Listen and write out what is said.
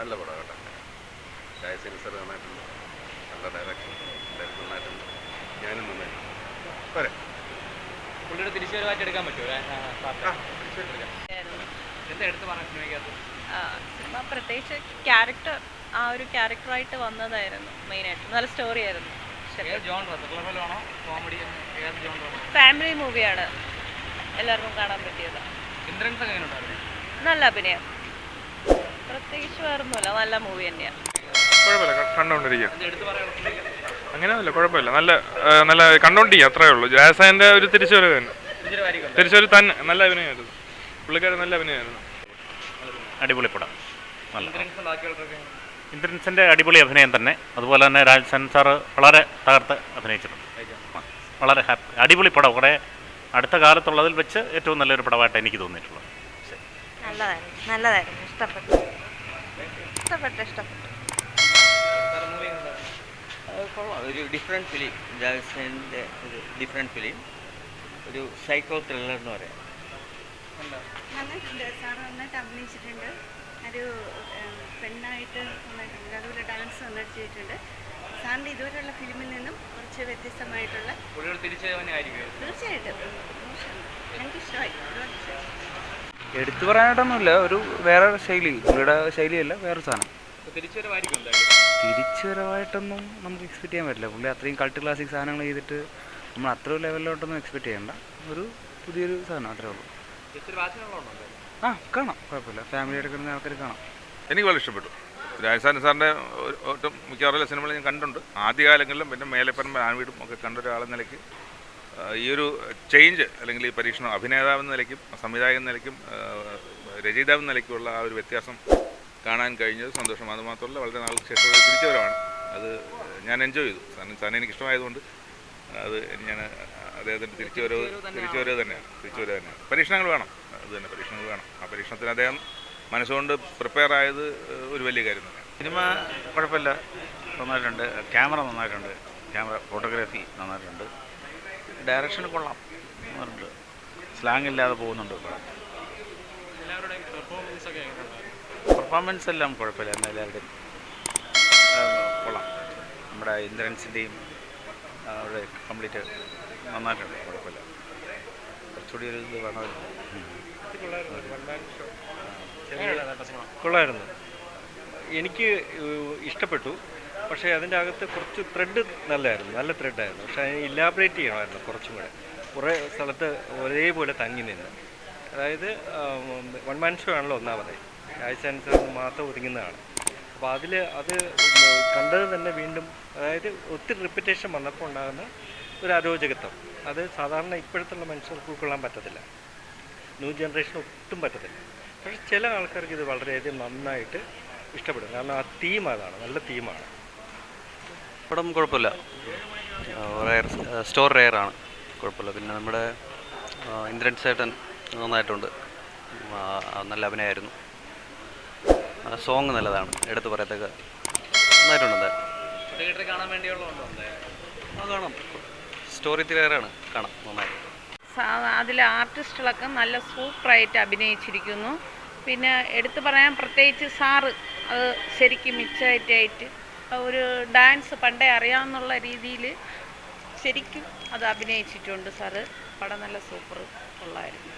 നല്ല പടം കേട്ടോ. ജയസേൻ സാർ നന്നായിട്ടുണ്ട്, നല്ല ഡയറക്ഷൻ, എല്ലാവരും നന്നായിട്ടുണ്ട്, ഞാനും നന്നായിട്ടുണ്ട്. പോരെ പുള്ളിയുടെ തിരിച്ചുവരവായിട്ട് എടുക്കാൻ പറ്റുമോ? എന്താ എടുത്ത് പറയാൻ സിനിമ പ്രത്യേകിച്ച് ക്യാരക്ടർ, ആ ഒരു ക്യാരക്ടറായിട്ട് വന്നതായിരുന്നു മെയിനായിട്ട്. നല്ല സ്റ്റോറി ആയിരുന്നു. ഫാമിലി മൂവിയാണ്, എല്ലാവർക്കും കാണാൻ പറ്റിയത്. നല്ല അഭിനയം, പ്രത്യേകിച്ച് വേറൊന്നുമില്ല, നല്ല മൂവി തന്നെയാണ്. കുഴപ്പമില്ല, കണ്ടുകൊണ്ടിരിക്കുക. അങ്ങനെയൊന്നുമില്ല, കുഴപ്പമില്ല, നല്ല നല്ല കണ്ടോണ്ടിരിക്കുക, അത്രേ ഉള്ളൂ. ജയസേൻ്റെ ഒരു തിരിച്ചുവരവ് തന്നെ, തിരിച്ചുവരവ് തന്നെ. നല്ല അഭിനയമായിരുന്നു, പുള്ളിക്കാരൻ നല്ല അഭിനയമായിരുന്നു. അടിപൊളി പടം, നല്ല ഇന്ദ്രൻസിൻ്റെ അടിപൊളി അഭിനയം തന്നെ. അതുപോലെ തന്നെ രാജസേൻ സാറ് വളരെ തകർത്ത് അഭിനയിച്ചിട്ടുണ്ട്. വളരെ ഹാപ്പി, അടിപൊളി പടം. കുറേ അടുത്ത കാലത്തുള്ളതിൽ വെച്ച് ഏറ്റവും നല്ലൊരു പടമായിട്ട് എനിക്ക് തോന്നിയിട്ടുള്ളത്. നല്ലതായിരുന്നു, ഇഷ്ടപ്പെട്ടു. ഒരു ഡിഫറെൻറ്റ് ഫിലിം, ജാസേൻ്റെ ഒരു ഡിഫറെൻറ്റ് ഫിലിം, ഒരു സൈക്കോ ത്രില്ലർ എന്ന് പറയാം. നന്നായിട്ടുണ്ട്, സാർ നന്നായിട്ട് അഭിനയിച്ചിട്ടുണ്ട്. ഒരു പെണ്ണായിട്ട് നന്നായിട്ടുണ്ട്, അതുപോലെ ഡാൻസ് നന്നായിട്ട് ചെയ്തിട്ടുണ്ട്. സാറിൻ്റെ ഇതുവരെയുള്ള ഫിലിമിൽ നിന്നും കുറച്ച് വ്യത്യസ്തമായിട്ടുള്ള തീർച്ചയായിട്ടും ഞങ്ങൾക്ക് ഇഷ്ടമായി, ഒരുപാട് ഇഷ്ടമായി. എടുത്തു പറയാനായിട്ടൊന്നുമില്ല, ഒരു വേറെ ശൈലി, പുള്ളിയുടെ ശൈലിയല്ല, വേറെ സാധനം. തിരിച്ചുവരവായിട്ടൊന്നും നമുക്ക് എക്സ്പെക്ട് ചെയ്യാൻ പറ്റില്ല. പുള്ളി അത്രയും കൾട്ട് ക്ലാസിക് സാധനങ്ങൾ ചെയ്തിട്ട് നമ്മൾ അത്ര ലെവലിലോട്ടൊന്നും എക്സ്പെക്ട് ചെയ്യണ്ട. ഒരു പുതിയൊരു സാധനം, അത്രേ ഉള്ളൂ. കാണാം, കുഴപ്പമില്ല, ഫാമിലി എടുക്കുന്ന ആൾക്കാർ കാണാം. എനിക്ക് വളരെ ഇഷ്ടപ്പെട്ടു. രാജസേൻ സാറിൻ്റെ ഒട്ടും മിക്കവാറുള്ള സിനിമകൾ ഞാൻ കണ്ടിട്ടുണ്ട് ആദ്യകാലങ്ങളിലും, പിന്നെ മേലെപ്പറമ്പ് ആൺവീടും ഒക്കെ കണ്ട ഒരാളെന്ന നിലയ്ക്ക് ഈ ഒരു ചേഞ്ച്, അല്ലെങ്കിൽ ഈ പരീക്ഷണം അഭിനേതാവെന്ന നിലയ്ക്കും സംവിധായകൻ നിലയ്ക്കും രചയിതാവെന്ന നിലയ്ക്കുള്ള ആ ഒരു വ്യത്യാസം കാണാൻ കഴിഞ്ഞത് സന്തോഷം. അതുമാത്രമല്ല, വളരെ നാൾക്ക് ശേഷം തിരിച്ചുവരവാണ്. അത് ഞാൻ എൻജോയ് ചെയ്തു. സാറിന് എനിക്ക് ഇഷ്ടമായതുകൊണ്ട് അത് ഞാൻ അദ്ദേഹത്തിൻ്റെ തിരിച്ചുവരവ് തന്നെയാണ്. പരീക്ഷണങ്ങൾ വേണം, അത് തന്നെ, പരീക്ഷണങ്ങൾ വേണം. ആ പരീക്ഷണത്തിന് അദ്ദേഹം മനസ്സുകൊണ്ട് പ്രിപ്പയർ ആയത് ഒരു വലിയ കാര്യം തന്നെയാണ്. സിനിമ കുഴപ്പമില്ല, നന്നായിട്ടുണ്ട്. ക്യാമറ നന്നായിട്ടുണ്ട്, ക്യാമറ ഫോട്ടോഗ്രാഫി നന്നായിട്ടുണ്ട്. ഡയറക്ഷൻ കൊള്ളാം, നന്നായിട്ടുണ്ട്. സ്ലാങ് ഇല്ലാതെ പോകുന്നുണ്ട്. പെർഫോമൻസ് എല്ലാം കുഴപ്പമില്ല, എന്നാൽ എല്ലാവരുടെയും കൊള്ളാം. നമ്മുടെ ഇന്ദ്രൻസിൻ്റെയും അവിടെ കംപ്ലീറ്റ് നന്നായിട്ടുണ്ട്, കുഴപ്പമില്ല. കുറച്ചുകൂടി ഒരു ഇത് വേണമായിരുന്നു. കൊള്ളായിരുന്നു, എനിക്ക് ഇഷ്ടപ്പെട്ടു. പക്ഷേ അതിൻ്റെ അകത്ത് കുറച്ച് ത്രെഡ് നല്ലതായിരുന്നു, നല്ല ത്രെഡായിരുന്നു. പക്ഷേ അതിന് ഇലാബറേറ്റ് ചെയ്യണമായിരുന്നു കുറച്ചും കൂടെ. കുറേ സ്ഥലത്ത് ഒരേപോലെ തങ്ങി നിന്ന്, അതായത് വൺ മാൻ ഷോ ആണല്ലോ ഒന്നാമത്, ജയസേൻ സാറിന് മാത്രം ഒതുങ്ങുന്നതാണ്. അപ്പോൾ അത് കണ്ടത് തന്നെ വീണ്ടും, അതായത് ഒത്തിരി റിപ്പീറ്റേഷൻ വന്നപ്പോൾ ഉണ്ടാകുന്ന ഒരു അരോചകത്വം, അത് സാധാരണ ഇപ്പോഴത്തുള്ള മനുഷ്യർക്ക് ഉൾക്കൊള്ളാൻ പറ്റത്തില്ല, ന്യൂ ജനറേഷൻ ഒട്ടും പറ്റത്തില്ല. പക്ഷേ ചില ആൾക്കാർക്ക് ഇത് വളരെയധികം നന്നായിട്ട് ഇഷ്ടപ്പെടും, കാരണം ആ തീം അതാണ്, നല്ല തീമാണ്. പടം കുഴപ്പമില്ല, സ്റ്റോറി റെയറാണ്, കുഴപ്പമില്ല. പിന്നെ നമ്മുടെ ഇന്ദ്രൻ ചേട്ടൻ നന്നായിട്ടുണ്ട്, നല്ല അഭിനയമായിരുന്നു. സോങ് നല്ലതാണ്, എടുത്ത് പറയത്തക്ക നന്നായിട്ടുണ്ട്. കാണാം, സ്റ്റോറി ത്രില്ലറാണ്, കാണാം, നന്നായി. അതിലെ ആർട്ടിസ്റ്റുകളൊക്കെ നല്ല സൂപ്പറായിട്ട് അഭിനയിച്ചിരിക്കുന്നു. പിന്നെ എടുത്തു പറയാൻ പ്രത്യേകിച്ച് സാറ് അത് ശരിക്കും മിച്ചമായിട്ടായിട്ട് ഒരു ഡാൻസ് പണ്ടേ അറിയാമെന്നുള്ള രീതിയിൽ ശരിക്കും അത് അഭിനയിച്ചിട്ടുണ്ട് സാറ്. പടം നല്ല സൂപ്പർ ഉള്ളായിരുന്നു.